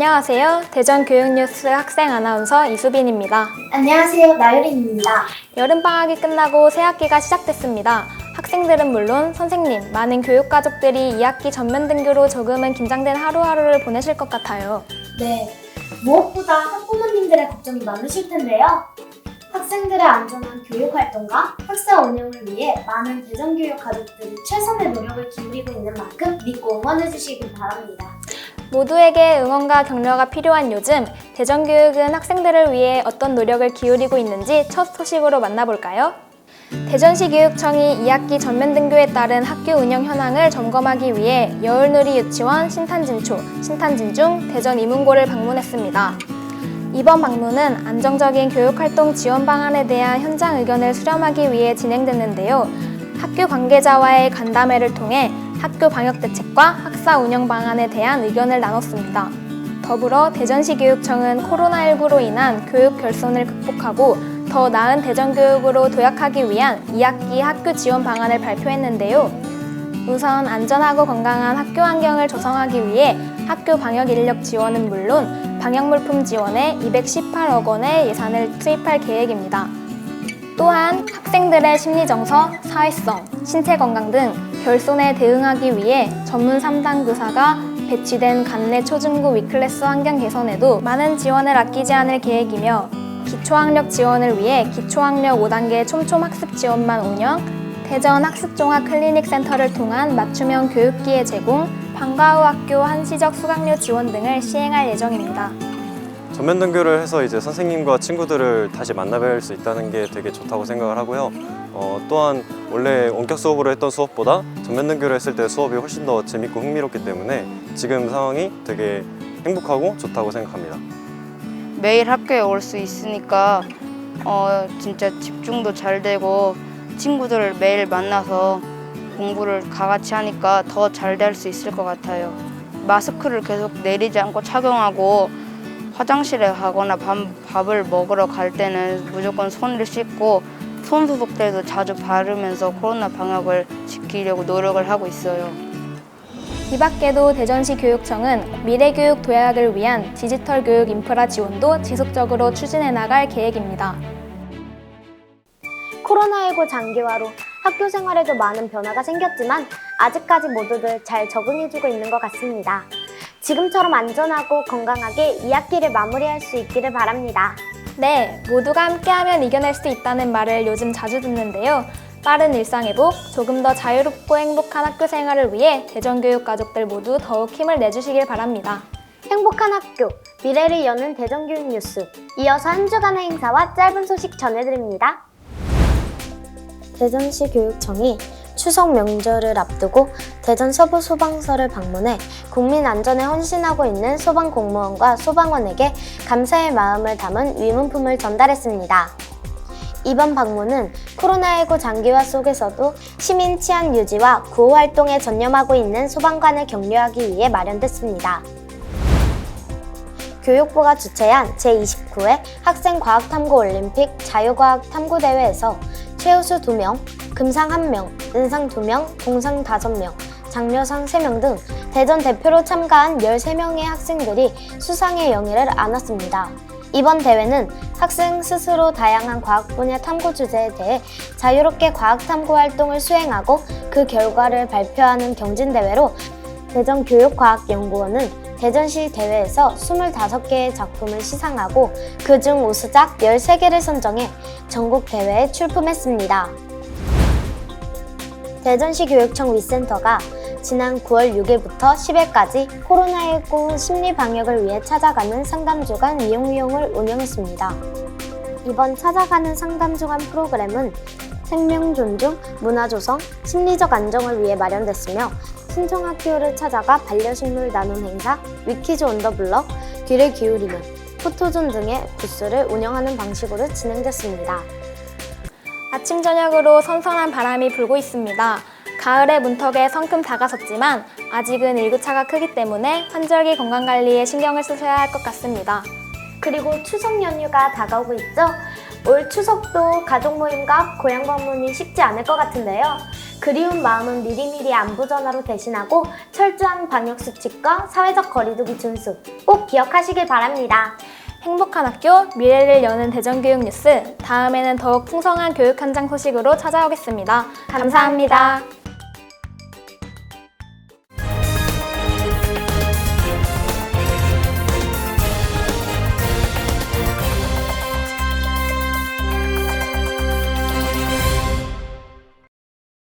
안녕하세요. 대전교육뉴스 학생 아나운서 이수빈입니다. 안녕하세요. 나유린입니다. 여름방학이 끝나고 새학기가 시작됐습니다. 학생들은 물론 선생님, 많은 교육가족들이 2학기 전면 등교로 조금은 긴장된 하루하루를 보내실 것 같아요. 네, 무엇보다 학부모님들의 걱정이 많으실 텐데요. 학생들의 안전한 교육활동과 학사 운영을 위해 많은 대전교육 가족들이 최선의 노력을 기울이고 있는 만큼 믿고 응원해주시길 바랍니다. 모두에게 응원과 격려가 필요한 요즘, 대전교육은 학생들을 위해 어떤 노력을 기울이고 있는지 첫 소식으로 만나볼까요? 대전시 교육청이 2학기 전면 등교에 따른 학교 운영 현황을 점검하기 위해 여울누리 유치원 신탄진초, 신탄진중, 대전 이문고를 방문했습니다. 이번 방문은 안정적인 교육활동 지원 방안에 대한 현장 의견을 수렴하기 위해 진행됐는데요. 학교 관계자와의 간담회를 통해 학교 방역 대책과 학사 운영 방안에 대한 의견을 나눴습니다. 더불어 대전시 교육청은 코로나19로 인한 교육 결손을 극복하고 더 나은 대전교육으로 도약하기 위한 2학기 학교 지원 방안을 발표했는데요. 우선 안전하고 건강한 학교 환경을 조성하기 위해 학교 방역 인력 지원은 물론 방역물품 지원에 218억 원의 예산을 투입할 계획입니다. 또한 학생들의 심리정서, 사회성, 신체건강 등 결손에 대응하기 위해 전문 3단 교사가 배치된 관내 초중고 위클래스 환경 개선에도 많은 지원을 아끼지 않을 계획이며 기초학력 지원을 위해 기초학력 5단계 촘촘학습 지원반 운영, 대전 학습종합 클리닉 센터를 통한 맞춤형 교육기회 제공, 방과 후 학교 한시적 수강료 지원 등을 시행할 예정입니다. 전면 등교를 해서 이제 선생님과 친구들을 다시 만나뵐 수 있다는 게 되게 좋다고 생각을 하고요. 또한 원래 원격 수업으로 했던 수업보다 전면 등교를 했을 때 수업이 훨씬 더 재밌고 흥미롭기 때문에 지금 상황이 되게 행복하고 좋다고 생각합니다. 매일 학교에 올 수 있으니까 진짜 집중도 잘 되고 친구들을 매일 만나서 공부를 다 같이 하니까 더 잘 될 수 있을 것 같아요. 마스크를 계속 내리지 않고 착용하고 화장실에 가거나 밥을 먹으러 갈 때는 무조건 손을 씻고 손소독제도 자주 바르면서 코로나 방역을 지키려고 노력을 하고 있어요. 이 밖에도 대전시 교육청은 미래교육 도약을 위한 디지털 교육 인프라 지원도 지속적으로 추진해 나갈 계획입니다. 코로나19 장기화로 학교 생활에도 많은 변화가 생겼지만 아직까지 모두들 잘 적응해주고 있는 것 같습니다. 지금처럼 안전하고 건강하게 2학기를 마무리할 수 있기를 바랍니다. 네, 모두가 함께하면 이겨낼 수 있다는 말을 요즘 자주 듣는데요. 빠른 일상회복, 조금 더 자유롭고 행복한 학교 생활을 위해 대전교육 가족들 모두 더욱 힘을 내주시길 바랍니다. 행복한 학교, 미래를 여는 대전교육 뉴스. 이어서 한 주간의 행사와 짧은 소식 전해드립니다. 대전시 교육청이 추석 명절을 앞두고 대전 서부 소방서를 방문해 국민 안전에 헌신하고 있는 소방 공무원과 소방원에게 감사의 마음을 담은 위문품을 전달했습니다. 이번 방문은 코로나19 장기화 속에서도 시민 치안 유지와 구호 활동에 전념하고 있는 소방관을 격려하기 위해 마련됐습니다. 교육부가 주최한 제29회 학생과학탐구올림픽 자유과학탐구대회에서 최우수 2명, 금상 1명, 은상 2명, 동상 5명, 장려상 3명 등 대전 대표로 참가한 13명의 학생들이 수상의 영예를 안았습니다. 이번 대회는 학생 스스로 다양한 과학 분야 탐구 주제에 대해 자유롭게 과학 탐구 활동을 수행하고 그 결과를 발표하는 경진대회로 대전교육과학연구원은 대전시 대회에서 25개의 작품을 시상하고 그중 우수작 13개를 선정해 전국 대회에 출품했습니다. 대전시 교육청 위센터가 지난 9월 6일부터 10일까지 코로나19 심리 방역을 위해 찾아가는 상담주간 위용위용을 운영했습니다. 이번 찾아가는 상담주간 프로그램은 생명 존중, 문화 조성, 심리적 안정을 위해 마련됐으며 신청학교를 찾아가 반려식물 나눔 행사, 위키즈 온 더 블럭, 귀를 기울이는, 포토존 등의 부스를 운영하는 방식으로 진행됐습니다. 아침 저녁으로 선선한 바람이 불고 있습니다. 가을의 문턱에 성큼 다가섰지만 아직은 일교차가 크기 때문에 환절기 건강관리에 신경을 쓰셔야 할 것 같습니다. 그리고 추석 연휴가 다가오고 있죠? 올 추석도 가족 모임과 고향 방문이 쉽지 않을 것 같은데요. 그리운 마음은 미리미리 안부 전화로 대신하고 철저한 방역수칙과 사회적 거리두기 준수 꼭 기억하시길 바랍니다. 행복한 학교, 미래를 여는 대전교육 뉴스. 다음에는 더욱 풍성한 교육 현장 소식으로 찾아오겠습니다. 감사합니다.